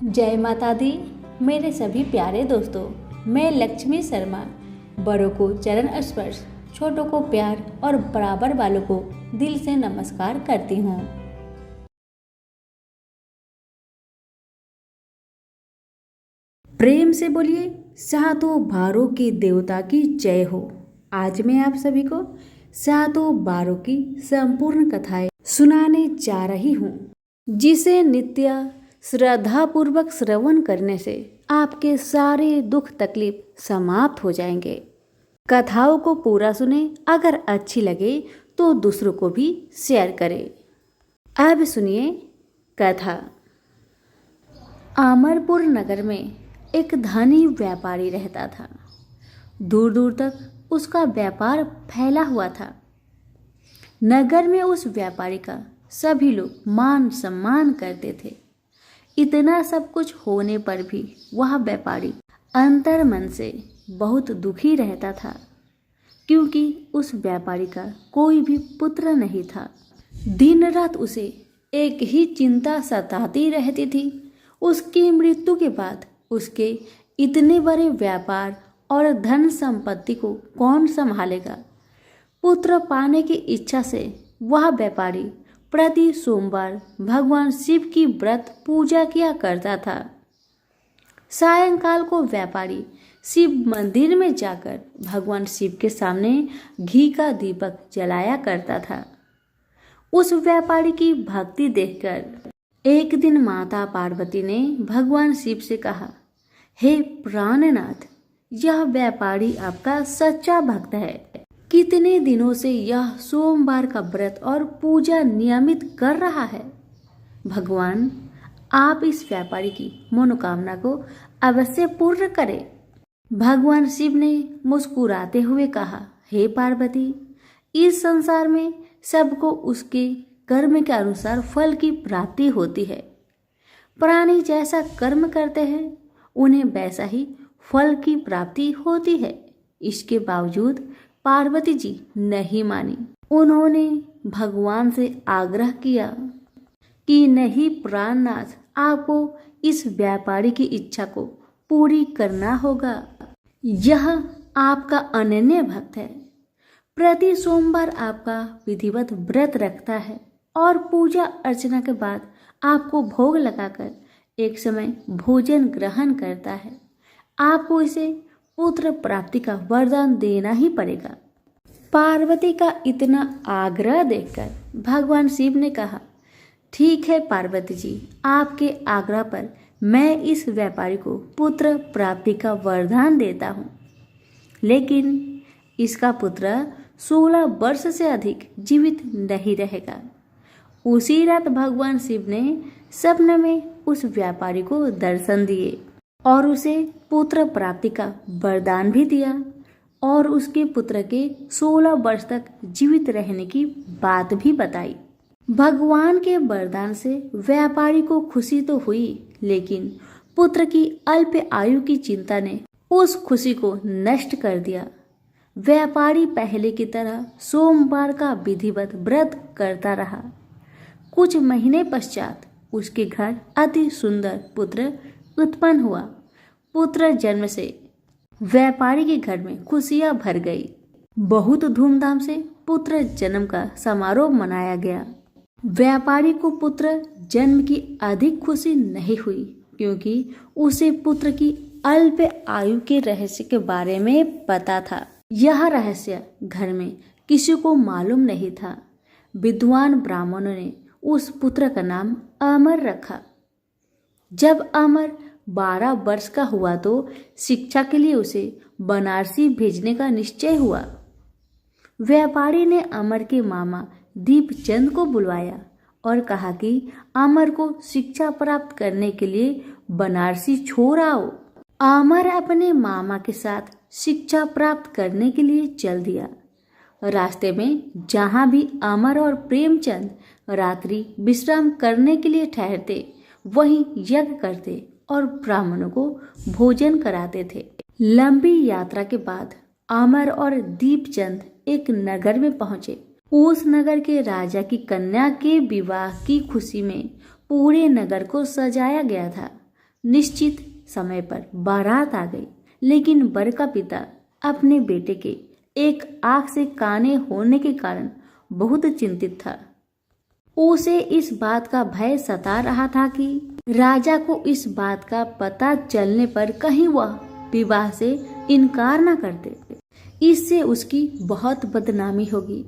जय माता दी। मेरे सभी प्यारे दोस्तों, मैं लक्ष्मी शर्मा बड़ों को चरण स्पर्श, छोटों को प्यार और बराबर वालों को दिल से नमस्कार करती हूँ। प्रेम से बोलिए सातों बारों के देवता की जय हो। आज मैं आप सभी को सातों बारों की संपूर्ण कथाएं सुनाने जा रही हूँ, जिसे नित्य श्रद्धा पूर्वक श्रवण करने से आपके सारे दुख तकलीफ समाप्त हो जाएंगे। कथाओं को पूरा सुने, अगर अच्छी लगे तो दूसरों को भी शेयर करें। अब सुनिए कथा। अमरपुर नगर में एक धनी व्यापारी रहता था। दूर दूर तक उसका व्यापार फैला हुआ था। नगर में उस व्यापारी का सभी लोग मान सम्मान करते थे। इतना सब कुछ होने पर भी वह व्यापारी अंतर मन से बहुत दुखी रहता था, क्योंकि उस व्यापारी का कोई भी पुत्र नहीं था। दिन रात उसे एक ही चिंता सताती रहती थी। उसकी मृत्यु के बाद उसके इतने बड़े व्यापार और धन संपत्ति को कौन संभालेगा। पुत्र पाने की इच्छा से वह व्यापारी प्रति सोमवार भगवान शिव की व्रत पूजा किया करता था। सायंकाल को व्यापारी शिव मंदिर में जाकर भगवान शिव के सामने घी का दीपक जलाया करता था। उस व्यापारी की भक्ति देखकर एक दिन माता पार्वती ने भगवान शिव से कहा, हे प्राणनाथ, यह व्यापारी आपका सच्चा भक्त है। कितने दिनों से यह सोमवार का व्रत और पूजा नियमित कर रहा है। भगवान, आप इस व्यापारी की मनोकामना को अवश्य पूर्ण करें। भगवान शिव ने मुस्कुराते हुए कहा, हे पार्वती, इस संसार में सबको उसके कर्म के अनुसार फल की प्राप्ति होती है। प्राणी जैसा कर्म करते हैं, उन्हें वैसा ही फल की प्राप्ति होती है। इसके बावजूद पार्वती जी नहीं मानी। उन्होंने भगवान से आग्रह किया कि नहीं प्राणनाथ, आपको इस व्यापारी की इच्छा को पूरी करना होगा। यह आपका अनन्य भक्त है। प्रति सोमवार आपका विधिवत व्रत रखता है और पूजा अर्चना के बाद आपको भोग लगाकर एक समय भोजन ग्रहण करता है। आपको इसे पुत्र प्राप्ति का वरदान देना ही पड़ेगा। पार्वती का इतना आग्रह देखकर भगवान शिव ने कहा, ठीक है पार्वती जी, आपके आग्रह पर मैं इस व्यापारी को पुत्र प्राप्ति का वरदान देता हूँ, लेकिन इसका पुत्र 16 वर्ष से अधिक जीवित नहीं रहेगा। उसी रात भगवान शिव ने सपने में उस व्यापारी को दर्शन दिए और उसे पुत्र प्राप्ति का वरदान भी दिया और उसके पुत्र के 16 वर्ष तक जीवित रहने की बात भी बताई। भगवान के वरदान से व्यापारी को खुशी तो हुई, लेकिन पुत्र की अल्प आयु की चिंता ने उस खुशी को नष्ट कर दिया। व्यापारी पहले की तरह सोमवार का विधिवत व्रत करता रहा। कुछ महीने पश्चात उसके घर अति सुंदर पुत्र उत्पन्न हुआ। पुत्र जन्म से व्यापारी के घर में खुशियां भर गई। बहुत धूमधाम से पुत्र जन्म का समारोह मनाया गया। व्यापारी को पुत्र जन्म की अधिक खुशी नहीं हुई, क्योंकि उसे पुत्र की अल्प आयु के रहस्य के बारे में पता था। यह रहस्य घर में किसी को मालूम नहीं था। विद्वान ब्राह्मणों ने उस पुत्र का नाम अमर रखा। जब अमर 12 वर्ष का हुआ तो शिक्षा के लिए उसे बनारसी भेजने का निश्चय हुआ। व्यापारी ने अमर के मामा दीपचंद को बुलवाया और कहा कि अमर को शिक्षा प्राप्त करने के लिए बनारसी छोड़ आओ। अमर अपने मामा के साथ शिक्षा प्राप्त करने के लिए चल दिया। रास्ते में जहां भी अमर और प्रेमचंद रात्रि विश्राम करने के लिए ठहरते, वहीं यज्ञ करते और ब्राह्मणों को भोजन कराते थे। लंबी यात्रा के बाद अमर और दीपचंद एक नगर में पहुंचे। उस नगर के राजा की कन्या के विवाह की खुशी में पूरे नगर को सजाया गया था। निश्चित समय पर बारात आ गई, लेकिन वर का पिता अपने बेटे के एक आंख से काने होने के कारण बहुत चिंतित था। उसे इस बात का भय सता रहा था कि राजा को इस बात का पता चलने पर कहीं वह विवाह से इनकार न कर दे, इससे उसकी बहुत बदनामी होगी।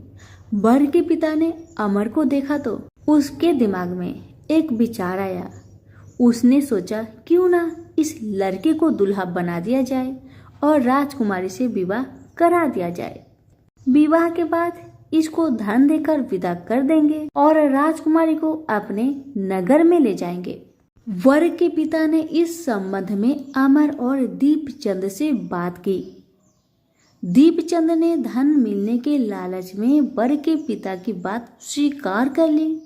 वर के पिता ने अमर को देखा तो उसके दिमाग में एक विचार आया। उसने सोचा क्यों ना इस लड़के को दूल्हा बना दिया जाए और राजकुमारी से विवाह करा दिया जाए। विवाह के बाद इसको धन देकर विदा कर देंगे और राजकुमारी को अपने नगर में ले जाएंगे। वर के पिता ने इस संबंध में अमर और दीपचंद से बात की। दीपचंद ने धन मिलने के लालच में वर के पिता की बात स्वीकार कर ली।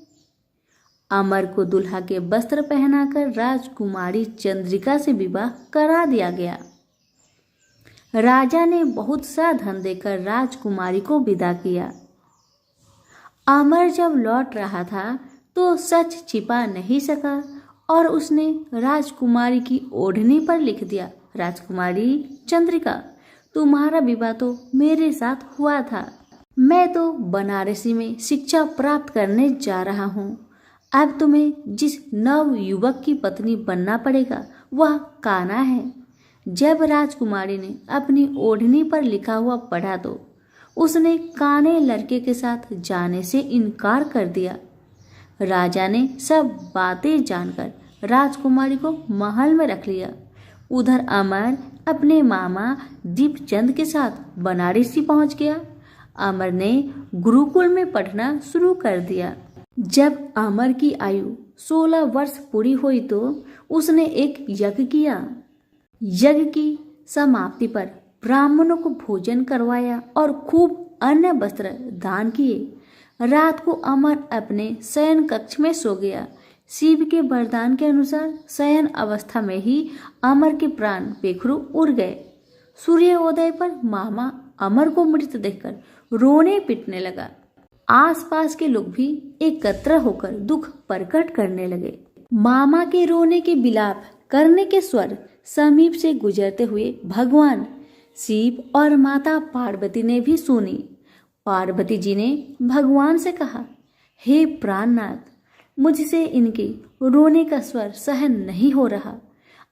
अमर को दुल्हा के वस्त्र पहनाकर राजकुमारी चंद्रिका से विवाह करा दिया गया। राजा ने बहुत सा धन देकर राजकुमारी को विदा किया। अमर जब लौट रहा था तो सच छिपा नहीं सका और उसने राजकुमारी की ओढ़नी पर लिख दिया, राजकुमारी चंद्रिका, तुम्हारा विवाह तो मेरे साथ हुआ था। मैं तो बनारसी में शिक्षा प्राप्त करने जा रहा हूँ। अब तुम्हें जिस नव युवक की पत्नी बनना पड़ेगा वह कान्हा है। जब राजकुमारी ने अपनी ओढ़नी पर लिखा हुआ पढ़ा तो उसने काने लड़के के साथ जाने से इनकार कर दिया। राजा ने सब बातें जानकर राजकुमारी को महल में रख लिया। उधर अमर अपने मामा दीपचंद के साथ बनारसी पहुंच गया। अमर ने गुरुकुल में पढ़ना शुरू कर दिया। जब अमर की आयु 16 वर्ष पूरी हुई तो उसने एक यज्ञ किया। यज्ञ की समाप्ति पर ब्राह्मणों को भोजन करवाया और खूब अन्न वस्त्र दान किए। रात को अमर अपने शयन कक्ष में सो गया। शिव के वरदान के अनुसार शयन अवस्था में ही अमर के प्राण पेखरू उड़ गए। सूर्योदय पर मामा अमर को मृत देखकर रोने पिटने लगा। आसपास के लोग भी एकत्र होकर दुख प्रकट करने लगे। मामा के रोने के विलाप करने के स्वर समीप से गुजरते हुए भगवान शिव और माता पार्वती ने भी सुनी। पार्वती जी ने भगवान से कहा, हे प्राणनाथ, मुझसे इनके रोने का स्वर सहन नहीं हो रहा।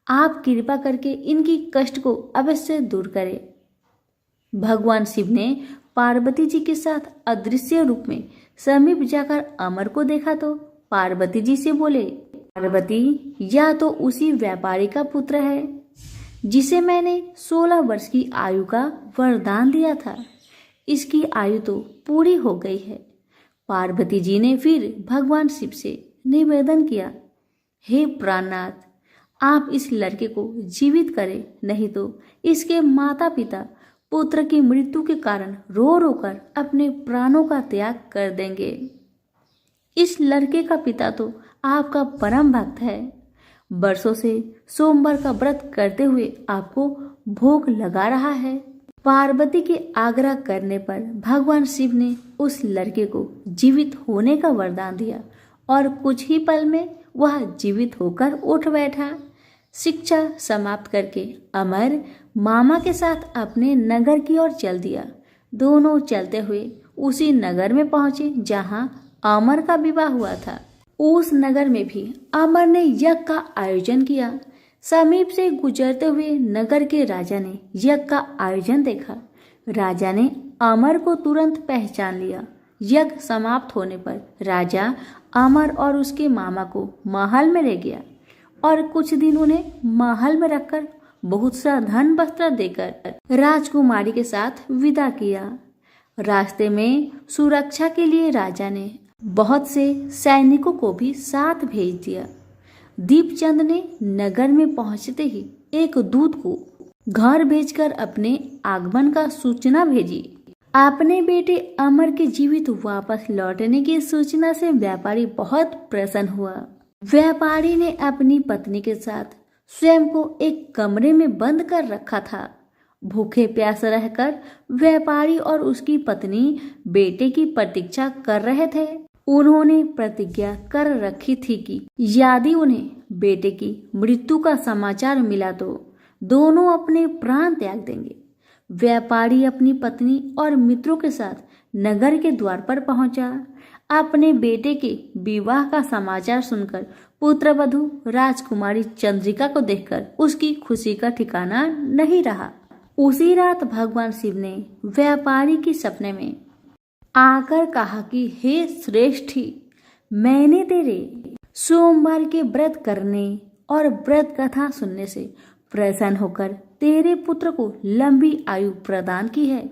आप कृपा करके इनकी कष्ट को अवश्य दूर करें। भगवान शिव ने पार्वती जी के साथ अदृश्य रूप में समीप जाकर अमर को देखा तो पार्वती जी से बोले, पार्वती, यह तो उसी व्यापारी का पुत्र है जिसे मैंने 16 वर्ष की आयु का वरदान दिया था। इसकी आयु तो पूरी हो गई है। पार्वती जी ने फिर भगवान शिव से निवेदन किया, हे प्राणनाथ, आप इस लड़के को जीवित करें, नहीं तो इसके माता पिता पुत्र की मृत्यु के कारण रो रो कर अपने प्राणों का त्याग कर देंगे। इस लड़के का पिता तो आपका परम भक्त है। वर्षों से सोमवार का व्रत करते हुए आपको भोग लगा रहा है। पार्वती के आग्रह करने पर भगवान शिव ने उस लड़के को जीवित होने का वरदान दिया और कुछ ही पल में वह जीवित होकर उठ बैठा। शिक्षा समाप्त करके अमर मामा के साथ अपने नगर की ओर चल दिया। दोनों चलते हुए उसी नगर में पहुंचे जहां अमर का विवाह हुआ था। उस नगर में भी अमर ने यज्ञ का आयोजन किया। समीप से गुजरते हुए नगर के राजा ने यज्ञ का आयोजन देखा। राजा ने अमर को तुरंत पहचान लिया। यज्ञ समाप्त होने पर राजा अमर और उसके मामा को महल में ले गया और कुछ दिन उन्हें महल में रखकर बहुत सा धन वस्त्र देकर राजकुमारी के साथ विदा किया। रास्ते में सुरक्षा के लिए राजा ने बहुत से सैनिकों को भी साथ भेज दिया। दीपचंद ने नगर में पहुंचते ही एक दूत को घर भेजकर अपने आगमन का सूचना भेजी। अपने बेटे अमर के जीवित वापस लौटने की सूचना से व्यापारी बहुत प्रसन्न हुआ। व्यापारी ने अपनी पत्नी के साथ स्वयं को एक कमरे में बंद कर रखा था। भूखे प्यासे रहकर व्यापारी और उसकी पत्नी बेटे की प्रतीक्षा कर रहे थे। उन्होंने प्रतिज्ञा कर रखी थी कि यदि उन्हें बेटे की मृत्यु का समाचार मिला तो दोनों अपने प्राण त्याग देंगे। व्यापारी अपनी पत्नी और मित्रों के साथ नगर के द्वार पर पहुंचा। अपने बेटे के विवाह का समाचार सुनकर पुत्रवधू राजकुमारी चंद्रिका को देखकर उसकी खुशी का ठिकाना नहीं रहा। उसी रात भगवान शिव ने व्यापारी के सपने में आकर कहा कि हे श्रेष्ठी, मैंने तेरे सोमवार के व्रत करने और व्रत कथा सुनने से प्रसन्न होकर तेरे पुत्र को लंबी आयु प्रदान की है।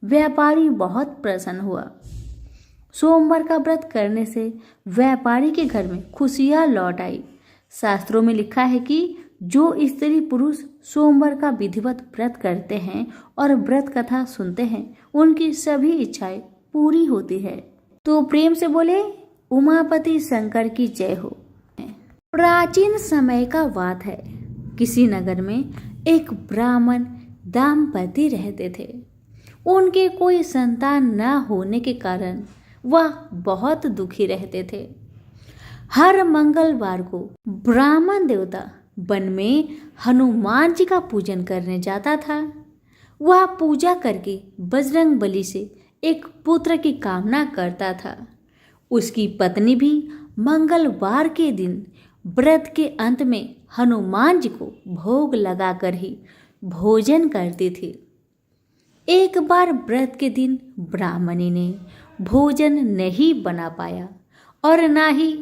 व्यापारी बहुत प्रसन्न हुआ। सोमवार का व्रत करने से व्यापारी के घर में खुशियां लौट आई। शास्त्रों में लिखा है कि जो स्त्री पुरुष सोमवार का विधिवत व्रत करते हैं और व्रत कथा सुनते हैं, उनकी सभी इच्छाएं पूरी होती है। तो प्रेम से बोले उमापति शंकर की जय हो। प्राचीन समय का बात है। किसी नगर में एक ब्राह्मण दाम्पत्य रहते थे। उनके कोई संतान न होने के कारण वह बहुत दुखी रहते थे। हर मंगलवार को ब्राह्मण देवता वन में हनुमान जी का पूजन करने जाता था। वह पूजा करके बजरंग बली से एक पुत्र की कामना करता था। उसकी पत्नी भी मंगलवार के दिन व्रत के अंत में हनुमान जी को भोग लगाकर ही भोजन करती थी। एक बार व्रत के दिन ब्राह्मणी ने भोजन नहीं बना पाया और ना ही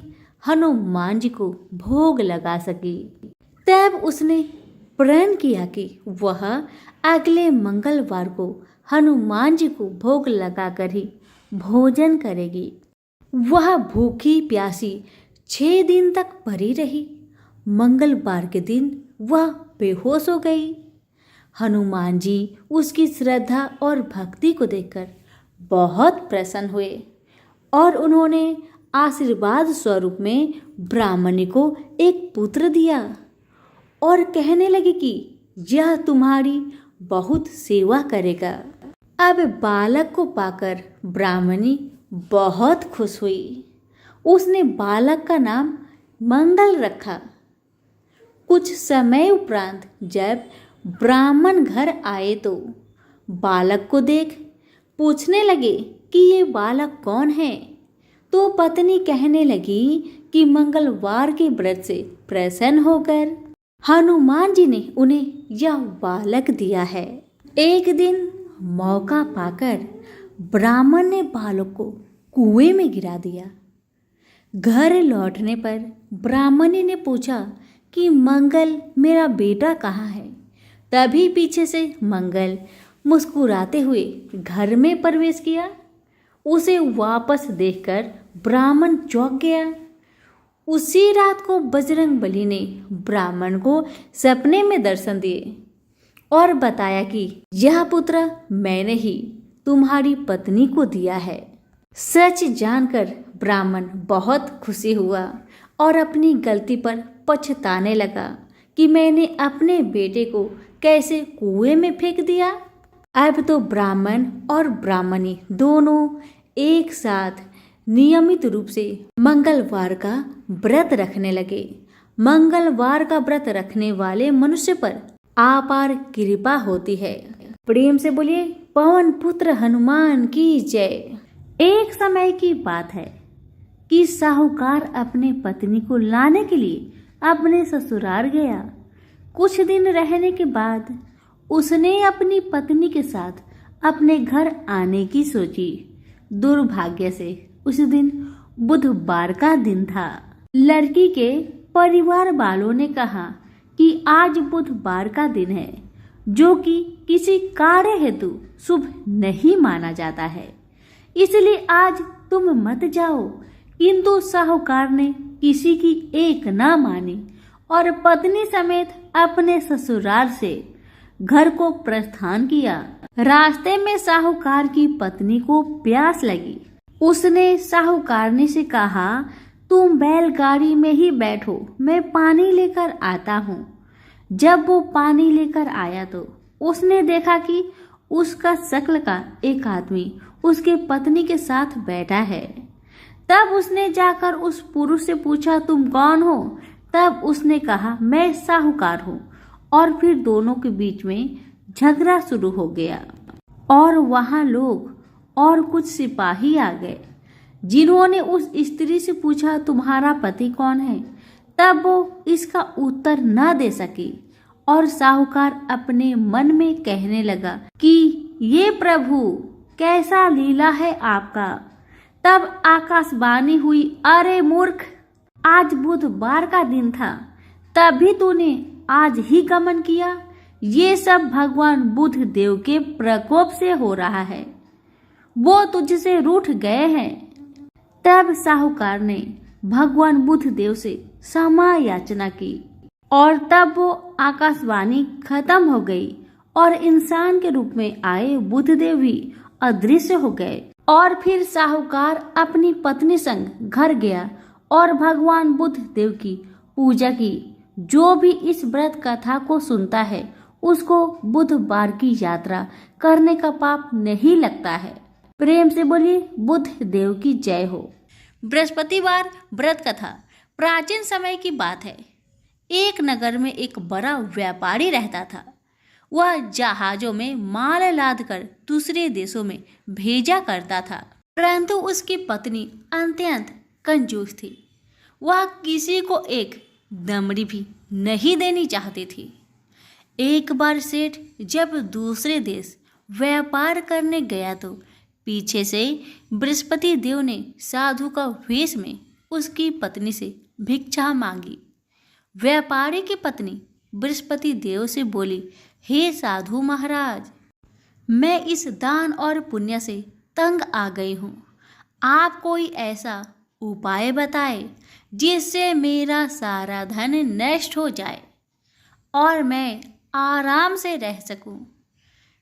हनुमान जी को भोग लगा सकी। तब उसने प्रण किया कि वह अगले मंगलवार को हनुमान जी को भोग लगाकर ही भोजन करेगी। वह भूखी प्यासी 6 दिन तक पड़ी रही। मंगलवार के दिन वह बेहोश हो गई। हनुमान जी उसकी श्रद्धा और भक्ति को देखकर बहुत प्रसन्न हुए और उन्होंने आशीर्वाद स्वरूप में ब्राह्मणी को एक पुत्र दिया और कहने लगे कि यह तुम्हारी बहुत सेवा करेगा। अब बालक को पाकर ब्राह्मणी बहुत खुश हुई। उसने बालक का नाम मंगल रखा। कुछ समय उपरांत जब ब्राह्मण घर आए तो बालक को देख पूछने लगे कि ये बालक कौन है। तो पत्नी कहने लगी कि मंगलवार के व्रत से प्रसन्न होकर हनुमान जी ने उन्हें यह बालक दिया है। एक दिन मौका पाकर ब्राह्मण ने बालक को कुएं में गिरा दिया। घर लौटने पर ब्राह्मणी ने पूछा कि मंगल मेरा बेटा कहाँ है। तभी पीछे से मंगल मुस्कुराते हुए घर में प्रवेश किया। उसे वापस देखकर ब्राह्मण चौंक गया। उसी रात को बजरंग बली ने ब्राह्मण को सपने में दर्शन दिए और बताया कि यह पुत्र मैंने ही तुम्हारी पत्नी को दिया है। सच जानकर ब्राह्मण बहुत खुशी हुआ और अपनी गलती पर पछताने लगा कि मैंने अपने बेटे को कैसे कुएं में फेंक दिया। अब तो ब्राह्मण और ब्राह्मणी दोनों एक साथ नियमित रूप से मंगलवार का व्रत रखने लगे। मंगलवार का व्रत रखने वाले मनुष्य पर अपार कृपा होती है। प्रेम से बोलिए पवन पुत्र हनुमान की जय। एक समय की बात है कि साहूकार अपने पत्नी को लाने के लिए अपने ससुराल गया। कुछ दिन रहने के बाद उसने अपनी पत्नी के साथ अपने घर आने की सोची। दुर्भाग्य से उस दिन बुधवार का दिन था। लड़की के परिवार वालों ने कहा कि आज बुधवार का दिन है, जो कि किसी कार्य हेतु शुभ नहीं माना जाता है, इसलिए आज तुम मत जाओ। किंतु साहूकार ने किसी की एक ना मानी और पत्नी समेत अपने ससुराल से घर को प्रस्थान किया। रास्ते में साहूकार की पत्नी को प्यास लगी। उसने साहूकारनी से कहा, तुम बैलगाड़ी में ही बैठो, मैं पानी लेकर आता हूँ। जब वो पानी लेकर आया तो उसने देखा कि उसका शक्ल का एक आदमी उसके पत्नी के साथ बैठा है। तब उसने जाकर उस पुरुष से पूछा, तुम कौन हो? तब उसने कहा, मैं साहूकार हूँ। और फिर दोनों के बीच में झगड़ा शुरू हो गया और वहां लोग और कुछ सिपाही आ गए, जिन्होंने उस स्त्री से पूछा, तुम्हारा पति कौन है? तब वो इसका उत्तर न दे सकी और साहूकार अपने मन में कहने लगा कि ये प्रभु, कैसा लीला है आपका। तब आकाशवाणी हुई, अरे मूर्ख, आज बुधवार का दिन था, तभी तूने आज ही गमन किया। ये सब भगवान बुध देव के प्रकोप से हो रहा है, वो तुझसे रूठ गए हैं। तब साहूकार ने भगवान बुध देव से क्षमा याचना की और तब वो आकाशवाणी खत्म हो गई और इंसान के रूप में आए बुधदेव भी अदृश्य हो गए। और फिर साहूकार अपनी पत्नी संग घर गया और भगवान बुद्ध देव की पूजा की। जो भी इस व्रत कथा को सुनता है उसको बुधवार की यात्रा करने का पाप नहीं लगता है। प्रेम से बोलिए बुद्ध देव की जय हो। बृहस्पतिवार व्रत कथा प्राचीन समय की बात है। एक नगर में एक बड़ा व्यापारी रहता था। वह जहाजों में माल लाद कर दूसरे देशों में भेजा करता था, परंतु उसकी पत्नी अत्यंत कंजूस थी। वह किसी को एक दमड़ी भी नहीं देनी चाहती थी। एक बार सेठ जब दूसरे देश व्यापार करने गया तो पीछे से बृहस्पति देव ने साधु का वेश में उसकी पत्नी से भिक्षा मांगी। व्यापारी की पत्नी बृहस्पति देव से बोली, हे साधु महाराज, मैं इस दान और पुण्य से तंग आ गई हूँ। आप कोई ऐसा उपाय बताए जिससे मेरा सारा धन नष्ट हो जाए और मैं आराम से रह सकूं।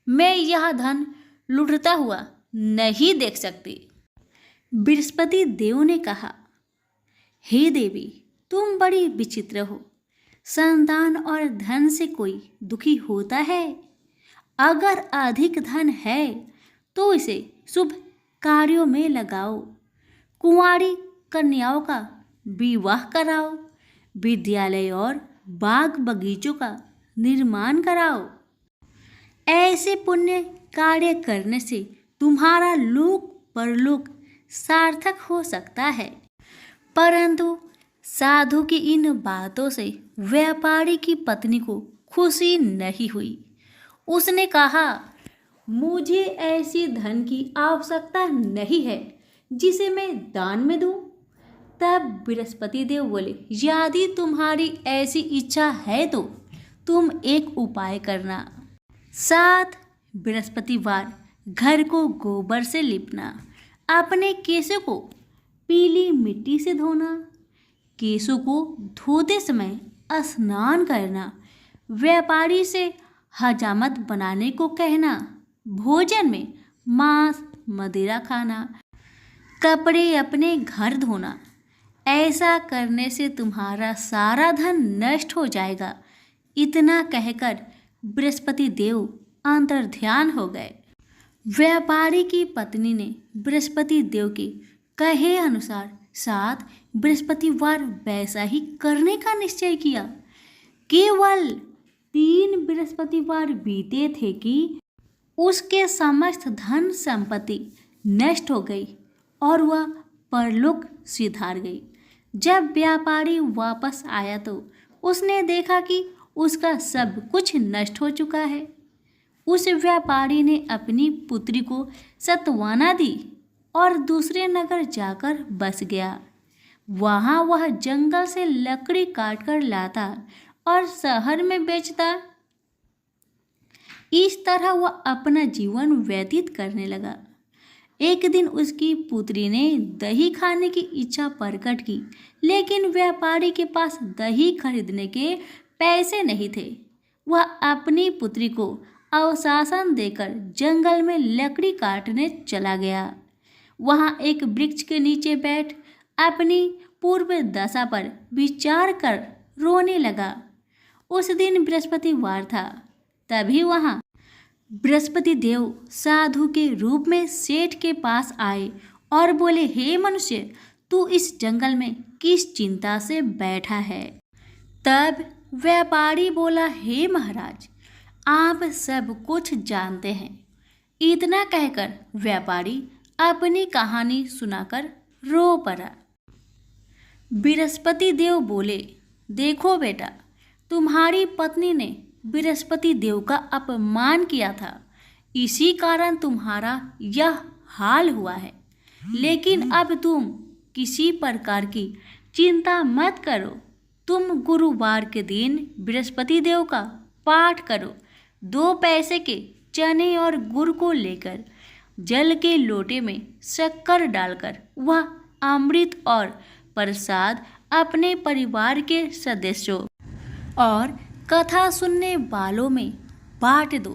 मैं यह धन लुटता हुआ नहीं देख सकती। बृहस्पति देव ने कहा, हे देवी, तुम बड़ी विचित्र हो। संतान और धन से कोई दुखी होता है? अगर अधिक धन है तो इसे शुभ कार्यों में लगाओ, कुंवारी कन्याओं का विवाह कराओ, विद्यालय और बाग बगीचों का निर्माण कराओ। ऐसे पुण्य कार्य करने से तुम्हारा लोक परलोक सार्थक हो सकता है। परंतु साधु की इन बातों से व्यापारी की पत्नी को खुशी नहीं हुई। उसने कहा, मुझे ऐसी धन की आवश्यकता नहीं है जिसे मैं दान में दूं। तब बृहस्पति देव बोले, यदि तुम्हारी ऐसी इच्छा है तो तुम एक उपाय करना। 7 बृहस्पतिवार घर को गोबर से लिपना, अपने केशों को पीली मिट्टी से धोना, केशों को धोते समय स्नान करना, व्यापारी से हजामत बनाने को कहना, भोजन में मांस मदिरा खाना, कपड़े अपने घर धोना। ऐसा करने से तुम्हारा सारा धन नष्ट हो जाएगा। इतना कहकर बृहस्पति देव अंतर्ध्यान हो गए। व्यापारी की पत्नी ने बृहस्पति देव के कहे अनुसार 7 बृहस्पतिवार वैसा ही करने का निश्चय किया। केवल 3 बृहस्पतिवार बीते थे कि उसके समस्त धन संपत्ति नष्ट हो गई और वह परलोक सिधार गई। जब व्यापारी वापस आया तो उसने देखा कि उसका सब कुछ नष्ट हो चुका है। उस व्यापारी ने अपनी पुत्री को सत्वाना दी और दूसरे नगर जाकर बस गया। वहाँ वह जंगल से लकड़ी काट कर लाता और शहर में बेचता। इस तरह वह अपना जीवन व्यतीत करने लगा। एक दिन उसकी पुत्री ने दही खाने की इच्छा प्रकट की, लेकिन व्यापारी के पास दही खरीदने के पैसे नहीं थे। वह अपनी पुत्री को अवशासन देकर जंगल में लकड़ी काटने चला गया। वहाँ एक वृक्ष के नीचे बैठ अपनी पूर्व दशा पर विचार कर रोने लगा। उस दिन बृहस्पतिवार था। तभी वहाँ बृहस्पति देव साधु के रूप में सेठ के पास आए और बोले, हे मनुष्य, तू इस जंगल में किस चिंता से बैठा है। तब व्यापारी बोला, हे महाराज, आप सब कुछ जानते हैं। इतना कहकर व्यापारी अपनी कहानी सुनाकर रो पड़ा। बृहस्पति देव बोले, देखो बेटा, तुम्हारी पत्नी ने बृहस्पति देव का अपमान किया था, इसी कारण तुम्हारा यह हाल हुआ है। लेकिन अब तुम किसी प्रकार की चिंता मत करो। तुम गुरुवार के दिन बृहस्पति देव का पाठ करो। 2 पैसे के चने और गुड़ को लेकर जल के लोटे में शक्कर डालकर वह अमृत और प्रसाद अपने परिवार के सदस्यों और कथा सुनने वालों में बांट दो।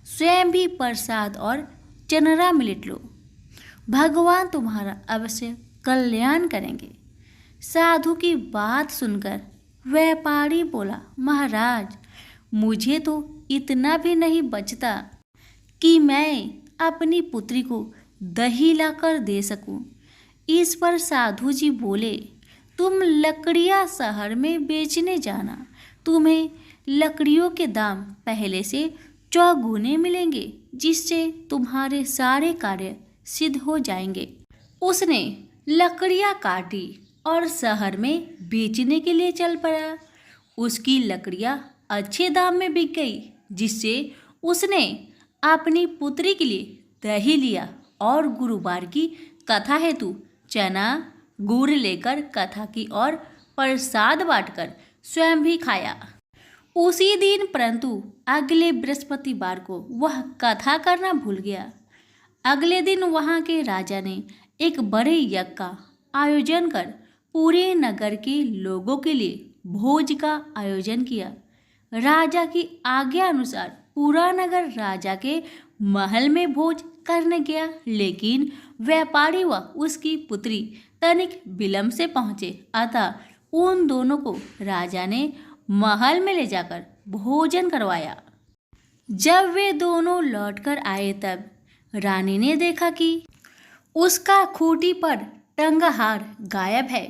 स्वयं भी प्रसाद और चनरा मिलट लो। भगवान तुम्हारा अवश्य कल्याण करेंगे। साधु की बात सुनकर व्यापारी बोला, महाराज, मुझे तो इतना भी नहीं बचता कि मैं अपनी पुत्री को दही लाकर दे सकूं। इस पर साधु जी बोले, तुम लकड़ियां शहर में बेचने जाना। तुम्हें लकड़ियों के दाम पहले से चौगुने मिलेंगे, जिससे तुम्हारे सारे कार्य सिद्ध हो जाएंगे। उसने लकड़ियां काटी और शहर में बेचने के लिए चल पड़ा। उसकी लकड़ियां अच्छे दाम में बिक गई, जिससे उसने अपनी पुत्री के लिए दही लिया और गुरुवार की कथा हेतु चना गुड़ लेकर कथा की और प्रसाद बांटकर स्वयं भी खाया। उसी दिन परंतु अगले बृहस्पतिवार को वह कथा करना भूल गया। अगले दिन वहां के राजा ने एक बड़े यज्ञ का आयोजन कर पूरे नगर के लोगों के लिए भोज का आयोजन किया। राजा की आज्ञा अनुसार पूरा नगर राजा के महल में भोज करने गया, लेकिन व्यापारी व उसकी पुत्री तनिक विलंब से पहुंचे। अतः उन दोनों को राजा ने महल में ले जाकर भोजन करवाया। जब वे दोनों लौटकर आए तब रानी ने देखा कि उसका खूंटी पर टंगा हार गायब है।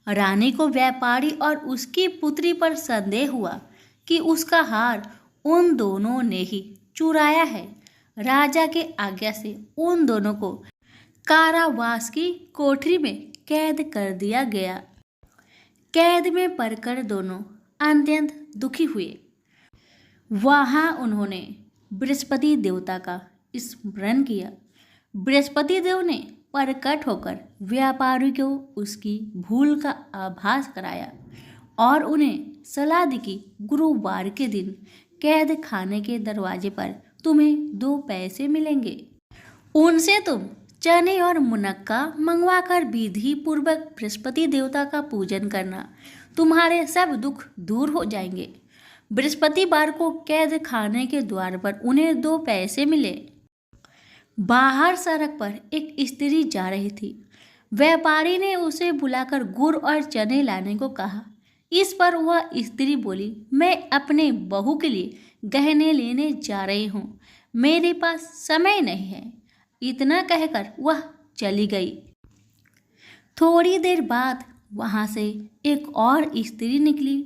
रानी को व्यापारी और उसकी पुत्री पर संदेह हुआ कि उसका हार उन दोनों ने ही चुराया है। राजा के आज्ञा से उन दोनों को कारावास की कोठरी में कैद कर दिया गया। कैद में पड़कर दोनों अत्यंत दुखी हुए। वहां उन्होंने बृहस्पति देवता का स्मरण किया। बृहस्पति देव ने प्रकट होकर व्यापारी को उसकी भूल का आभास कराया और उन्हें सलाह दी कि गुरुवार के दिन कैद खाने के दरवाजे पर तुम्हें 2 पैसे मिलेंगे। उनसे तुम चने और मुनक्का मंगवाकर विधि पूर्वक बृहस्पति देवता का पूजन करना। तुम्हारे सब दुख दूर हो जाएंगे। बृहस्पतिवार को कैद खाने के द्वार पर उन्हें 2 पैसे मिले। बाहर सड़क पर एक स्त्री जा रही थी। व्यापारी ने उसे बुलाकर गुड़ और चने लाने को कहा। इस पर वह स्त्री बोली, मैं अपने बहू के लिए गहने लेने जा रही हूँ, मेरे पास समय नहीं है। इतना कहकर वह चली गई। थोड़ी देर बाद वहाँ से एक और स्त्री निकली।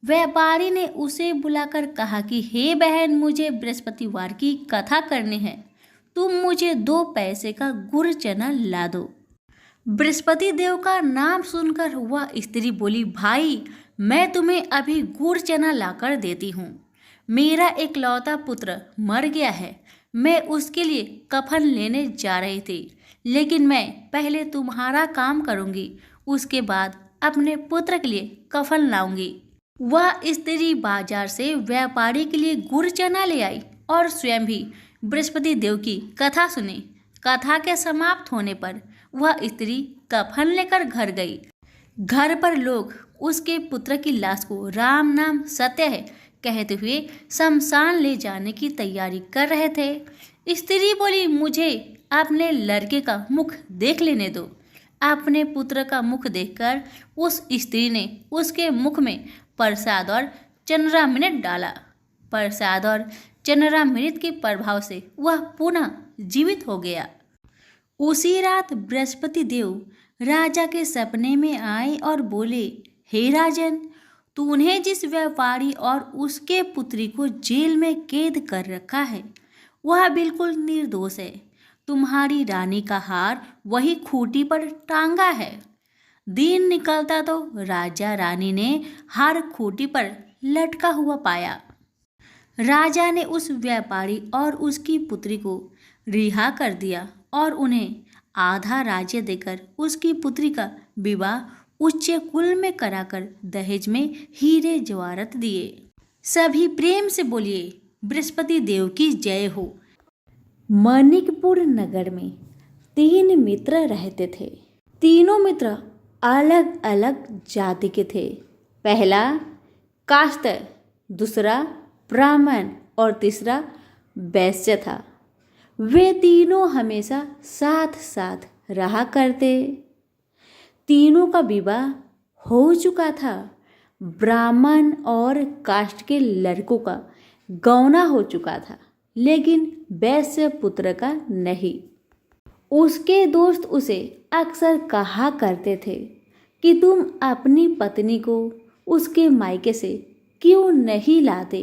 व्यापारी ने उसे बुलाकर कहा कि हे बहन, मुझे बृहस्पतिवार की कथा करनी है, तुम मुझे 2 पैसे का गुड़ चना ला दो। बृहस्पति देव का नाम सुनकर वह स्त्री बोली, भाई, मैं तुम्हें अभी गुड़ चना लाकर देती हूँ। मेरा इकलौता पुत्र मर गया है, मैं उसके लिए कफन लेने जा रही थी, लेकिन मैं पहले तुम्हारा काम करूँगी, उसके बाद अपने पुत्र के लिए कफन लाऊंगी। वह स्त्री बाजार से व्यापारी के लिए गुड़ चना ले आई और स्वयं भी बृहस्पति देव की कथा सुनी। कथा के समाप्त होने पर वह स्त्री कफन लेकर घर गई। घर पर लोग उसके पुत्र की लाश को राम नाम सत्य है कहते हुए शमशान ले जाने की तैयारी कर रहे थे। स्त्री बोली, मुझे अपने लड़के का मुख देख लेने दो। अपने पुत्र का मुख देखकर उस स्त्री ने उसके मुख में प्रसाद और चंद्रामृत डाला। प्रसाद और चंद्रामृत के प्रभाव से वह पुनः जीवित हो गया। उसी रात बृहस्पति देव राजा के सपने में आए और बोले, हे राजन, तूने जिस व्यापारी और उसके पुत्री को जेल में कैद कर रखा है वह बिल्कुल निर्दोष है। तुम्हारी रानी का हार वही खूंटी पर टांगा है। दिन निकलता तो राजा रानी ने हार खूंटी पर लटका हुआ पाया। राजा ने उस व्यापारी और उसकी पुत्री को रिहा कर दिया और उन्हें आधा राज्य देकर उसकी पुत्री का विवाह उच्च कुल में कराकर दहेज में हीरे जवाहरात दिए। सभी प्रेम से बोलिए, बृहस्पति देव की जय हो। मानिकपुर नगर में 3 मित्र रहते थे। तीनों मित्र अलग अलग जाति के थे। पहला कास्त, दूसरा ब्राह्मण और तीसरा वैश्य था। वे तीनों हमेशा साथ साथ रहा करते। तीनों का विवाह हो चुका था। ब्राह्मण और कास्ट के लड़कों का गौना हो चुका था, लेकिन वैश्य पुत्र का नहीं। उसके दोस्त उसे अक्सर कहा करते थे कि तुम अपनी पत्नी को उसके मायके से क्यों नहीं लाते।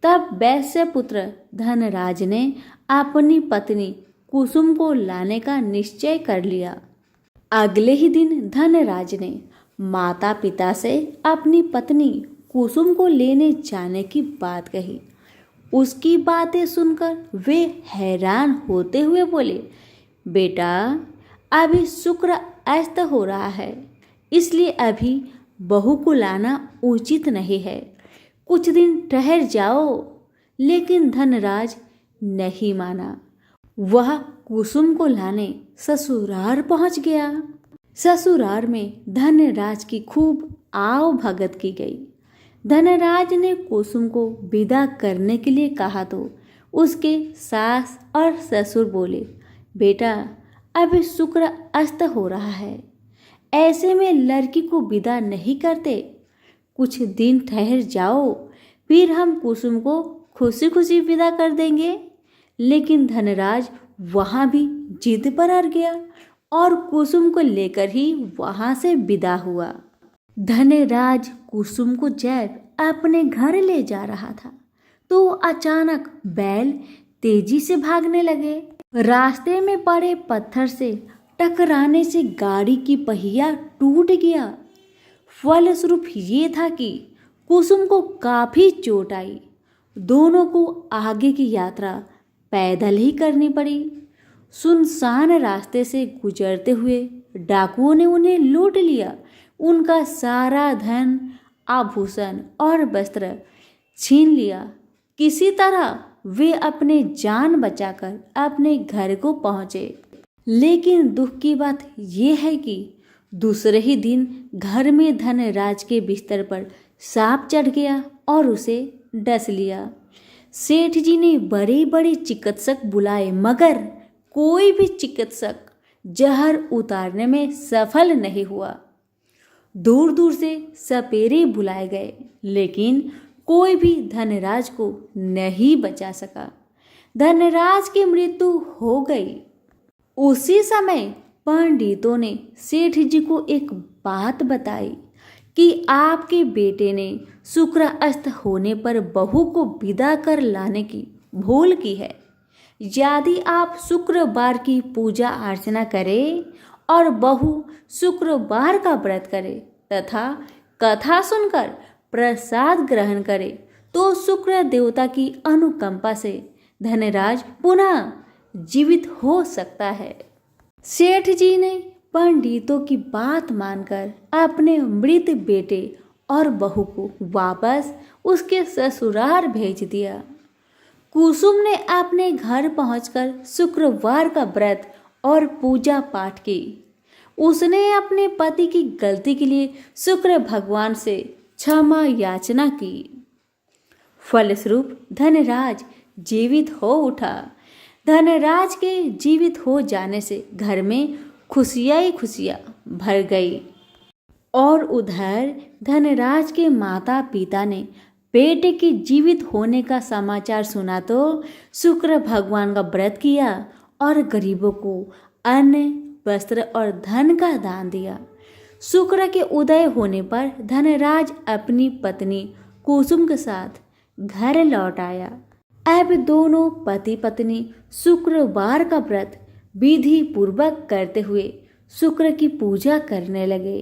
तब वैश्य पुत्र धनराज ने अपनी पत्नी कुसुम को लाने का निश्चय कर लिया। अगले ही दिन धनराज ने माता पिता से अपनी पत्नी कुसुम को लेने जाने की बात कही। उसकी बातें सुनकर वे हैरान होते हुए बोले, बेटा, अभी शुक्र अस्त हो रहा है, इसलिए अभी बहू को लाना उचित नहीं है। कुछ दिन ठहर जाओ। लेकिन धनराज नहीं माना। वह कुसुम को लाने ससुराल पहुंच गया। ससुराल में धनराज की खूब आव भगत की गई। धनराज ने कुसुम को विदा करने के लिए कहा तो उसके सास और ससुर बोले, बेटा, अभी शुक्र अस्त हो रहा है, ऐसे में लड़की को विदा नहीं करते। कुछ दिन ठहर जाओ, फिर हम कुसुम को खुशी खुशी विदा कर देंगे। लेकिन धनराज वहां भी जिद पर अड़ गया और कुसुम को लेकर ही वहां से विदा हुआ। धनराज कुसुम को जब अपने घर ले जा रहा था तो अचानक बैल तेजी से भागने लगे। रास्ते में पड़े पत्थर से टकराने से गाड़ी की पहिया टूट गया। फलस्वरूप ये था कि कुसुम को काफी चोट आई। दोनों को आगे की यात्रा पैदल ही करनी पड़ी। सुनसान रास्ते से गुजरते हुए डाकुओं ने उन्हें लूट लिया। उनका सारा धन, आभूषण और वस्त्र छीन लिया। किसी तरह वे अपने जान बचाकर अपने घर को पहुंचे। लेकिन दुख की बात यह है कि दूसरे ही दिन घर में धनराज के बिस्तर पर सांप चढ़ गया और उसे डस लिया। सेठ जी ने बड़े बड़े चिकित्सक बुलाए, मगर कोई भी चिकित्सक जहर उतारने में सफल नहीं हुआ। दूर दूर से सपेरे बुलाए गए, लेकिन कोई भी धनराज को नहीं बचा सका। धनराज की मृत्यु हो गई। उसी समय पंडितों ने सेठ जी को एक बात बताई कि आपके बेटे ने शुक्र अस्त होने पर बहू को विदा कर लाने की भूल की है। यदि आप शुक्रवार की पूजा अर्चना करें और बहू शुक्रवार का व्रत करे तथा कथा सुनकर प्रसाद ग्रहण करे तो शुक्र देवता की अनुकंपा से धनराज पुनः जीवित हो सकता है। सेठ जी ने पंडितों की बात मानकर अपने मृत बेटे और बहू को वापस उसके ससुराल भेज दिया। कुसुम ने अपने घर पहुंचकर शुक्रवार का व्रत और पूजा पाठ की। उसने अपने पति की गलती के लिए शुक्र भगवान से क्षमा याचना की। फलस्वरूप धनराज जीवित हो उठा। धनराज के जीवित हो जाने से घर में खुशियां ही खुशियां भर गई। और उधर धनराज के माता पिता ने बेटे के जीवित होने का समाचार सुना तो शुक्र भगवान का व्रत किया और गरीबों को अन्न, वस्त्र और धन का दान दिया। शुक्र के उदय होने पर धनराज अपनी पत्नी कुसुम के साथ घर लौट आया। अब दोनों पति पत्नी शुक्रवार का व्रत विधि पूर्वक करते हुए शुक्र की पूजा करने लगे।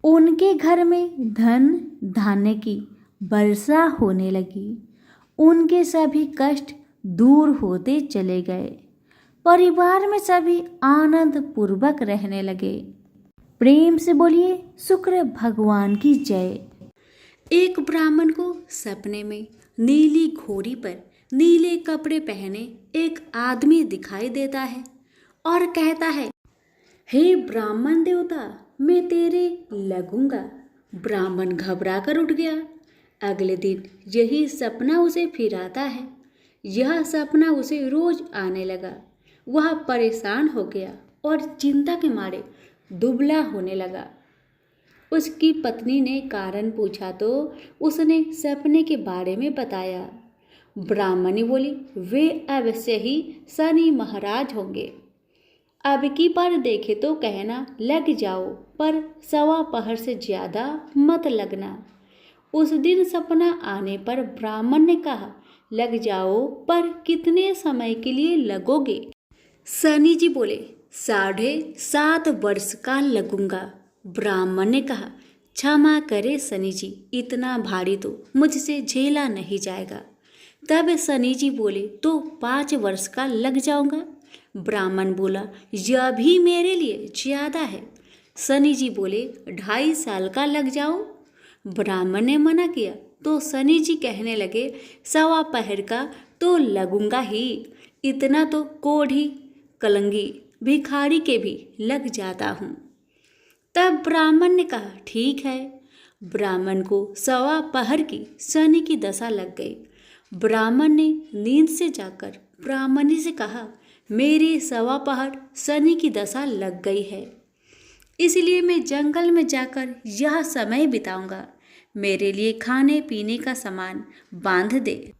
उनके घर में धन धान्य की वर्षा होने लगी। उनके सभी कष्ट दूर होते चले गए। परिवार में सभी आनंद पूर्वक रहने लगे। प्रेम से बोलिए शुक्र भगवान की जय। एक ब्राह्मण को सपने में नीली घोड़ी पर नीले कपड़े पहने एक आदमी दिखाई देता है और कहता है, हे ब्राह्मण देवता, मैं तेरे लगूंगा। ब्राह्मण घबरा कर उठ गया। अगले दिन यही सपना उसे फिर आता है। यह सपना उसे रोज आने लगा। वह परेशान हो गया और चिंता के मारे दुबला होने लगा। उसकी पत्नी ने कारण पूछा तो उसने सपने के बारे में बताया। ब्राह्मणी बोली, वे अवश्य ही शनि महाराज होंगे। अब की बार देखे तो कहना लग जाओ, पर सवा पहर से ज्यादा मत लगना। उस दिन सपना आने पर ब्राह्मण ने कहा, लग जाओ, पर कितने समय के लिए लगोगे? शनि जी बोले, 7.5 वर्ष का लगूंगा। ब्राह्मण ने कहा, क्षमा करे शनि जी, इतना भारी तो मुझसे झेला नहीं जाएगा। तब शनि जी बोले, तो 5 वर्ष का लग जाऊंगा। ब्राह्मण बोला, यह भी मेरे लिए ज्यादा है। शनि जी बोले, 2.5 साल का लग जाओ। ब्राह्मण ने मना किया तो शनि जी कहने लगे, सवा पहर का तो लगूंगा ही, इतना तो कोढ़ी कलंगी भिखारी के भी लग जाता हूँ। तब ब्राह्मण ने कहा, ठीक है। ब्राह्मण को सवा पहर की शनि की दशा लग गई। ब्राह्मण ने नींद से जाकर ब्राह्मणी से कहा, मेरी सवा पहर शनि की दशा लग गई है, इसलिए मैं जंगल में जाकर यह समय बिताऊंगा। मेरे लिए खाने पीने का सामान बांध दे।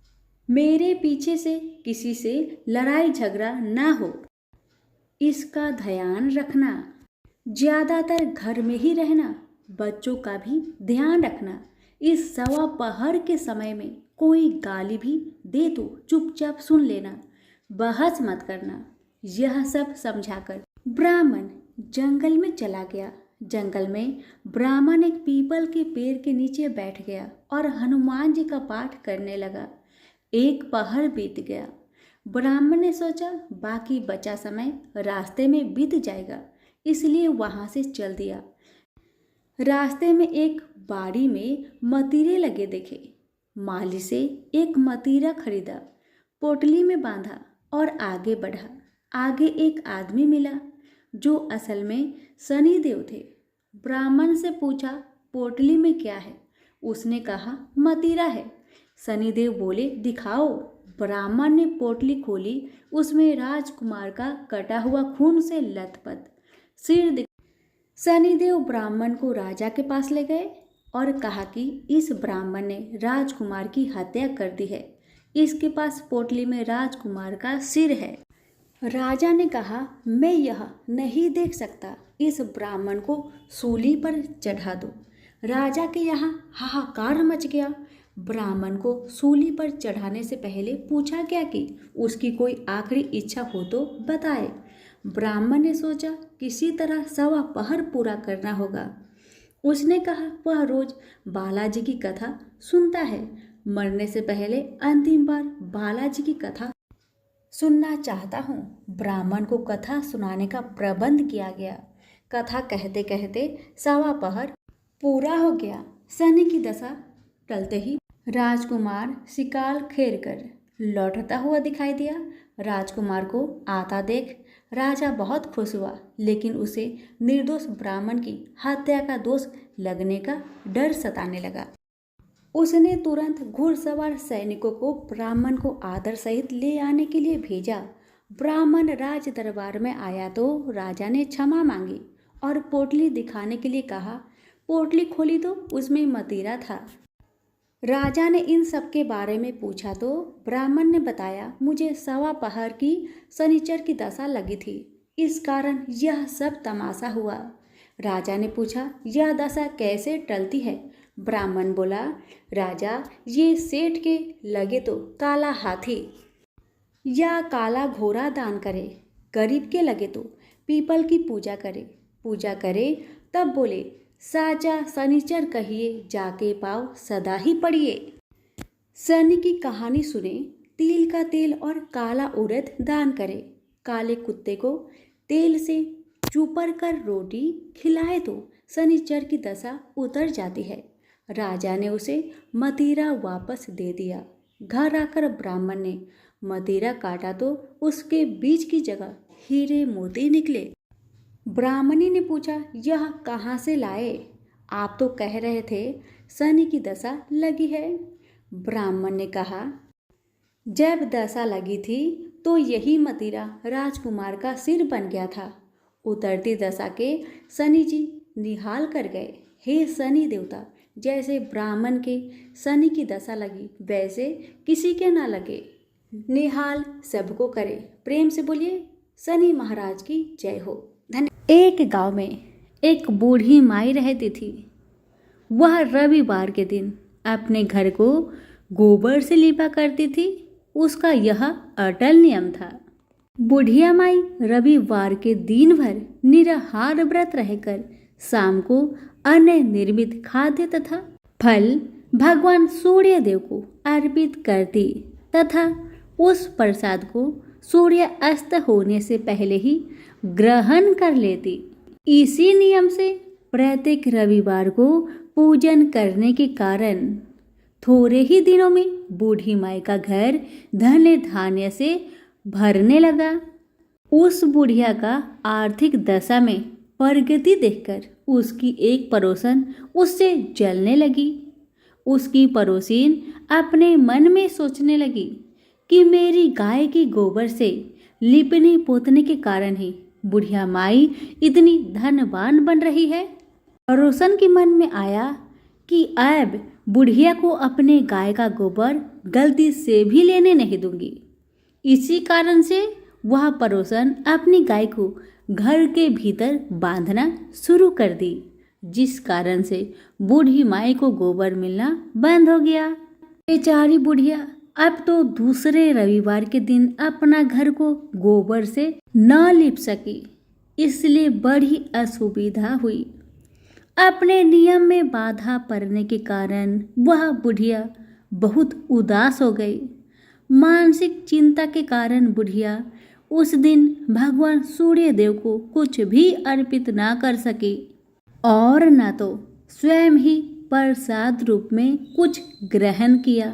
मेरे पीछे से किसी से लड़ाई झगड़ा ना हो, इसका ध्यान रखना। ज्यादातर घर में ही रहना, बच्चों का भी ध्यान रखना। इस सवा पहर के समय में कोई गाली भी दे तो चुपचाप सुन लेना, बहस मत करना। यह सब समझाकर ब्राह्मण जंगल में चला गया। जंगल में ब्राह्मण एक पीपल के पेड़ के नीचे बैठ गया और हनुमान जी का पाठ करने लगा। एक पहर बीत गया। ब्राह्मण ने सोचा बाकी बचा समय रास्ते में बीत जाएगा, इसलिए वहां से चल दिया। रास्ते में एक बाड़ी में मतीरे लगे देखे। माली से एक मतीरा खरीदा, पोटली में बांधा और आगे बढ़ा। आगे एक आदमी मिला जो असल में शनिदेव थे। ब्राह्मण से पूछा, पोटली में क्या है? उसने कहा, मतीरा है। शनिदेव बोले, दिखाओ। ब्राह्मण ने पोटली खोली। उसमें राजकुमार का कटा हुआ खून से लथपथ सिर। शनिदेव ब्राह्मण को राजा के पास ले गए और कहा कि इस ब्राह्मण ने राजकुमार की हत्या कर दी है। इसके पास पोटली में राजकुमार का सिर है। राजा ने कहा, मैं यह नहीं देख सकता, इस ब्राह्मण को सूली पर चढ़ा दो। राजा के यहाँ हाहाकार मच गया। ब्राह्मण को सूली पर चढ़ाने से पहले पूछा क्या कि उसकी कोई आखिरी इच्छा हो तो बताए। ब्राह्मण ने सोचा किसी तरह सवा पहर पूरा करना होगा। उसने कहा वह रोज बालाजी की कथा सुनता है। मरने से पहले अंतिम बार बालाजी की कथा सुनना चाहता हूँ। ब्राह्मण को कथा सुनाने का प्रबंध किया गया। कथा कहते कहते सवा पहर पूरा हो गया। शनि की दशा टलते ही राजकुमार शिकार खेर कर लौटता हुआ दिखाई दिया। राजकुमार को आता देख राजा बहुत खुश हुआ, लेकिन उसे निर्दोष ब्राह्मण की हत्या का दोष लगने का डर सताने लगा। उसने तुरंत घुड़सवार सैनिकों को ब्राह्मण को आदर सहित ले आने के लिए भेजा। ब्राह्मण राज दरबार में आया तो राजा ने क्षमा मांगी और पोटली दिखाने के लिए कहा। पोटली खोली तो उसमें मतीरा था। राजा ने इन सब के बारे में पूछा तो ब्राह्मण ने बताया, मुझे सवा पहर की शनिचर की दशा लगी थी। इस कारण यह सब तमाशा हुआ। राजा ने पूछा, यह दशा कैसे टलती है? ब्राह्मण बोला, राजा, ये सेठ के लगे तो काला हाथी या काला घोड़ा दान करे, गरीब के लगे तो पीपल की पूजा करे तब बोले, साचा शनिचर कहिए, जाके पाव सदा ही पड़िए। शनि की कहानी सुने, तिल का तेल और काला उड़द दान करे, काले कुत्ते को तेल से चूपर कर रोटी खिलाए तो शनिचर की दशा उतर जाती है। राजा ने उसे मदिरा वापस दे दिया। घर आकर ब्राह्मण ने मदिरा काटा तो उसके बीज की जगह हीरे मोती निकले। ब्राह्मणी ने पूछा, यह कहाँ से लाए? आप तो कह रहे थे शनि की दशा लगी है। ब्राह्मण ने कहा, जब दशा लगी थी तो यही मदिरा राजकुमार का सिर बन गया था। उतरती दशा के शनि जी निहाल कर गए। हे शनि देवता, जैसे ब्राह्मण के शनि की दशा लगी वैसे किसी के ना लगे, निहाल सबको करे। प्रेम से बोलिए, शनि महाराज की जय हो। धन्यवाद। एक गांव में एक बूढ़ी माई रहती थी। वह रविवार के दिन अपने घर को गोबर से लीपा करती थी। उसका यह अटल नियम था। बुढ़िया माई रविवार के दिन भर निराहार व्रत रहकर शाम को अन्न निर्मित खाद्य तथा फल भगवान सूर्य देव को अर्पित करती तथा उस प्रसाद को सूर्य अस्त होने से पहले ही ग्रहण कर लेती। इसी नियम से प्रत्येक रविवार को पूजन करने के कारण थोड़े ही दिनों में बूढ़ी माई का घर धन धान्य से भरने लगा। उस बुढ़िया का आर्थिक दशा में प्रगति देखकर उसकी एक पड़ोसन उससे जलने लगी। उसकी पड़ोसीन अपने मन में सोचने लगी कि मेरी गाय की गोबर से लिपने पोतने के कारण ही बुढ़िया माई इतनी धनवान बन रही है। पड़ोसन के मन में आया कि अब बुढ़िया को अपने गाय का गोबर गलती से भी लेने नहीं दूंगी। इसी कारण से वह पड़ोसन अपनी गाय को घर के भीतर बांधना शुरू कर दी, जिस कारण से बूढ़ी माई को गोबर मिलना बंद हो गया। बेचारी बुढ़िया अब तो दूसरे रविवार के दिन अपना घर को गोबर से न लिप सकी, इसलिए बड़ी असुविधा हुई। अपने नियम में बाधा पड़ने के कारण वह बुढ़िया बहुत उदास हो गई। मानसिक चिंता के कारण बुढ़िया उस दिन भगवान सूर्य देव को कुछ भी अर्पित ना कर सकी और न तो स्वयं ही प्रसाद रूप में कुछ ग्रहण किया।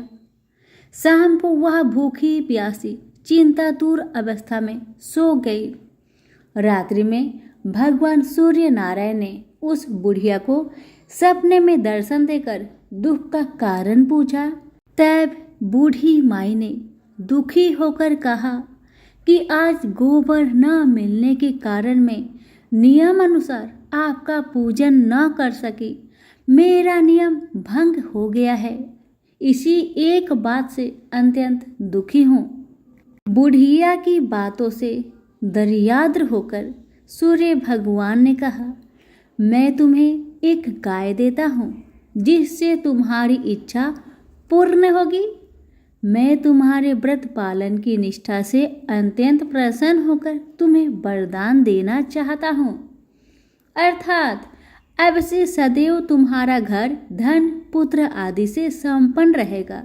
शाम को वह भूखी प्यासी चिंतातुर अवस्था में सो गई। रात्रि में भगवान सूर्य नारायण ने उस बुढ़िया को सपने में दर्शन देकर दुख का कारण पूछा। तब बूढ़ी माई ने दुखी होकर कहा कि आज गोबर न मिलने के कारण मैं नियम अनुसार आपका पूजन न कर सकी। मेरा नियम भंग हो गया है। इसी एक बात से अत्यंत दुखी हूँ। बुढ़िया की बातों से दरियाद्र होकर सूर्य भगवान ने कहा, मैं तुम्हें एक गाय देता हूँ जिससे तुम्हारी इच्छा पूर्ण होगी। मैं तुम्हारे व्रत पालन की निष्ठा से अत्यंत प्रसन्न होकर तुम्हें वरदान देना चाहता हूँ, अर्थात अब से सदैव तुम्हारा घर धन पुत्र आदि से संपन्न रहेगा।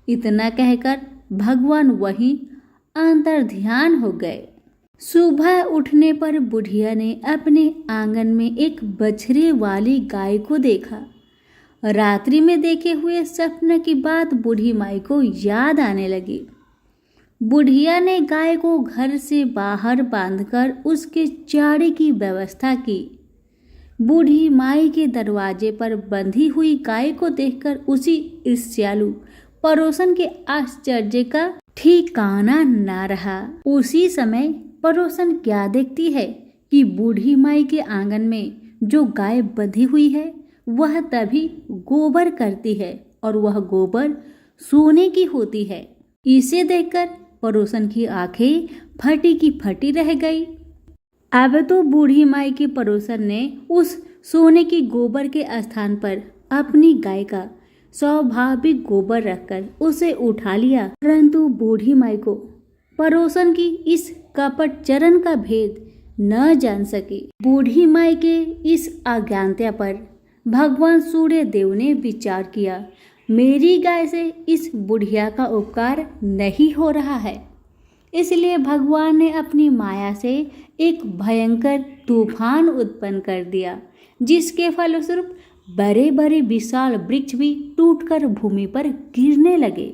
इतना कहकर भगवान वहीं अंतर्ध्यान हो गए। सुबह उठने पर बुढ़िया ने अपने आंगन में एक बछड़े वाली गाय को देखा। रात्रि में देखे हुए सपने की बात बूढ़ी माई को याद आने लगी। बुढ़िया ने गाय को घर से बाहर बांधकर उसके चारे की व्यवस्था की। बूढ़ी माई के दरवाजे पर बंधी हुई गाय को देखकर उसी ईर्ष्यालु पड़ोसन के आश्चर्य का ठिकाना ना रहा। उसी समय पड़ोसन क्या देखती है कि बूढ़ी माई के आंगन में जो गाय बंधी हुई है वह तभी गोबर करती है और वह गोबर सोने की होती है। इसे देखकर पड़ोसन की आंखें फटी की फटी रह गई। अब तो बूढ़ी माई के पड़ोसन ने उस सोने की गोबर के स्थान पर अपनी गाय का स्वाभाविक गोबर रखकर उसे उठा लिया, परंतु बूढ़ी माई को पड़ोसन की इस कपट चरण का भेद न जान सकी। बूढ़ी माई के इस अज्ञानता पर भगवान सूर्य देव ने विचार किया, मेरी गाय से इस बुढ़िया का उपकार नहीं हो रहा है। इसलिए भगवान ने अपनी माया से एक भयंकर तूफान उत्पन्न कर दिया, जिसके फलस्वरूप बड़े बड़े विशाल वृक्ष भी टूटकर भूमि पर गिरने लगे।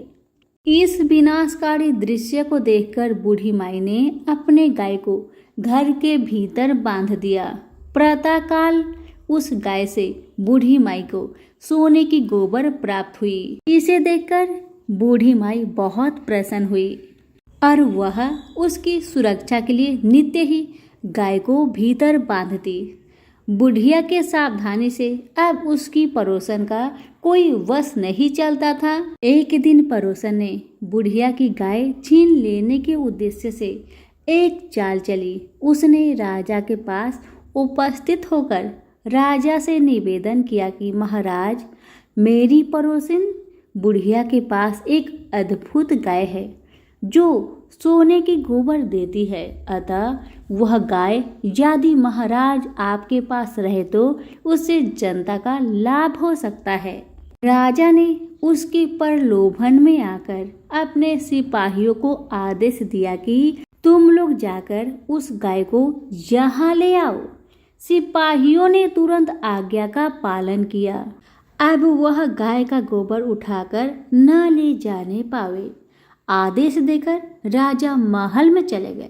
इस विनाशकारी दृश्य को देखकर बूढ़ी माई ने अपने गाय को घर के भीतर बांध दिया। प्रातःकाल उस गाय से बूढ़ी माई को सोने की गोबर प्राप्त हुई। इसे देखकर बूढ़ी माई बहुत प्रसन्न हुई और वह उसकी सुरक्षा के लिए नित्य ही गाय को भीतर बांधती। बुढ़िया के सावधानी से अब उसकी पड़ोसन का कोई वश नहीं चलता था। एक दिन पड़ोसन ने बुढ़िया की गाय छीन लेने के उद्देश्य से एक चाल चली। उसने राजा के पास उपस्थित होकर राजा से निवेदन किया कि महाराज, मेरी पड़ोसन बुढ़िया के पास एक अद्भुत गाय है जो सोने की गोबर देती है, अतः वह गाय यदि महाराज आपके पास रहे तो उससे जनता का लाभ हो सकता है। राजा ने उसके प्रलोभन में आकर अपने सिपाहियों को आदेश दिया कि तुम लोग जाकर उस गाय को यहाँ ले आओ। सिपाहियों ने तुरंत आज्ञा का पालन किया। अब वह गाय का गोबर उठाकर न ले जाने पावे। आदेश देकर राजा महल में चले गए।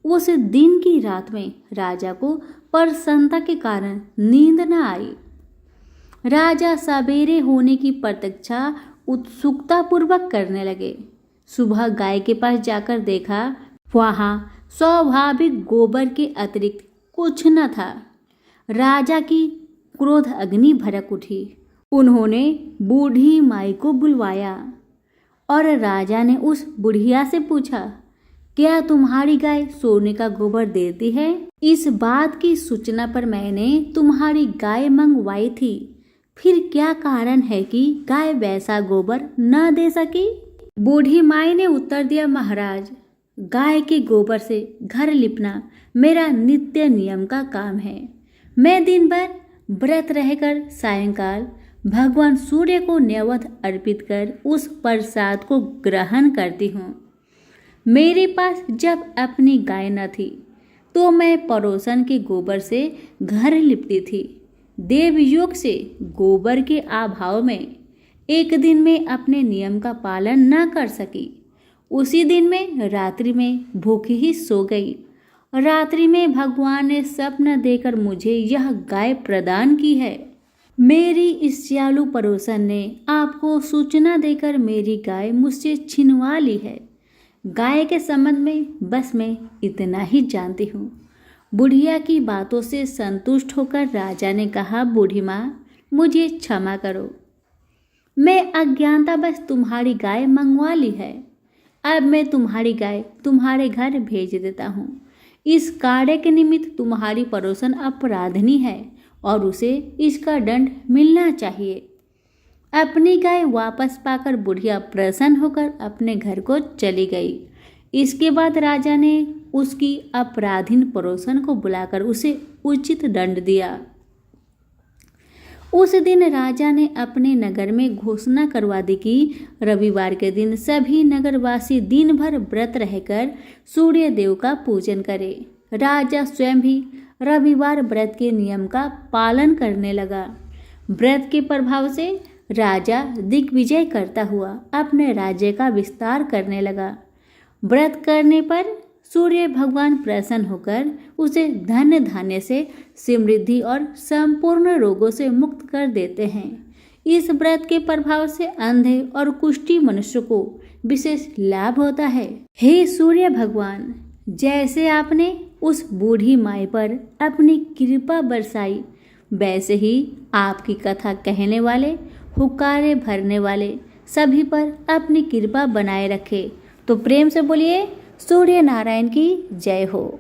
उस दिन की रात में राजा को प्रसन्नता के कारण नींद न आई। राजा सवेरे होने की प्रतीक्षा उत्सुकता पूर्वक करने लगे। सुबह गाय के पास जाकर देखा, वहां स्वाभाविक गोबर के अतिरिक्त कुछ न था। राजा की क्रोध अग्नि भड़क उठी। उन्होंने बूढ़ी माई को बुलवाया और राजा ने उस बुढ़िया से पूछा, क्या तुम्हारी गाय सोने का गोबर देती है? इस बात की सूचना पर मैंने तुम्हारी गाय मंगवाई थी, फिर क्या कारण है कि गाय वैसा गोबर न दे सकी? बूढ़ी माई ने उत्तर दिया, महाराज, गाय के गोबर से घर लिपना मेरा नित्य नियम का काम है। मैं दिन भर व्रत रहकर सायंकाल भगवान सूर्य को नैवेद्य अर्पित कर उस प्रसाद को ग्रहण करती हूँ। मेरे पास जब अपनी गाय न थी तो मैं पड़ोसन के गोबर से घर लिपती थी। देवयोग से गोबर के अभाव में एक दिन में अपने नियम का पालन न कर सकी। उसी दिन में रात्रि में भूखी ही सो गई। रात्रि में भगवान ने स्वप्न देकर मुझे यह गाय प्रदान की है। मेरी इस चालू पड़ोसन ने आपको सूचना देकर मेरी गाय मुझसे छिनवा ली है। गाय के संबंध में बस मैं इतना ही जानती हूँ। बुढ़िया की बातों से संतुष्ट होकर राजा ने कहा, बूढ़ी माँ, मुझे क्षमा करो, मैं अज्ञानतावश तुम्हारी गाय मंगवा ली है। अब मैं तुम्हारी गाय तुम्हारे घर भेज देता हूँ। इस कार्य के निमित्त तुम्हारी पड़ोसन अपराधनी है और उसे इसका दंड मिलना चाहिए। अपनी गाय वापस पाकर बुढ़िया प्रसन्न होकर अपने घर को चली गई। इसके बाद राजा ने उसकी अपराधीन पड़ोसन को बुलाकर उसे उचित दंड दिया। उस दिन राजा ने अपने नगर में घोषणा करवा दी कि रविवार के दिन सभी नगरवासी दिन भर व्रत रहकर सूर्य देव का पूजन करें। राजा स्वयं भी रविवार व्रत के नियम का पालन करने लगा। व्रत के प्रभाव से राजा दिग्विजय करता हुआ अपने राज्य का विस्तार करने लगा। व्रत करने पर सूर्य भगवान प्रसन्न होकर उसे धन धान्य से समृद्धि और संपूर्ण रोगों से मुक्त कर देते हैं। इस व्रत के प्रभाव से अंधे और कुष्ठी मनुष्य को विशेष लाभ होता है। हे सूर्य भगवान, जैसे आपने उस बूढ़ी माई पर अपनी कृपा बरसाई, वैसे ही आपकी कथा कहने वाले, हुक्कारे भरने वाले सभी पर अपनी कृपा बनाए रखे। तो प्रेम से बोलिए सूर्य नारायण की जय हो।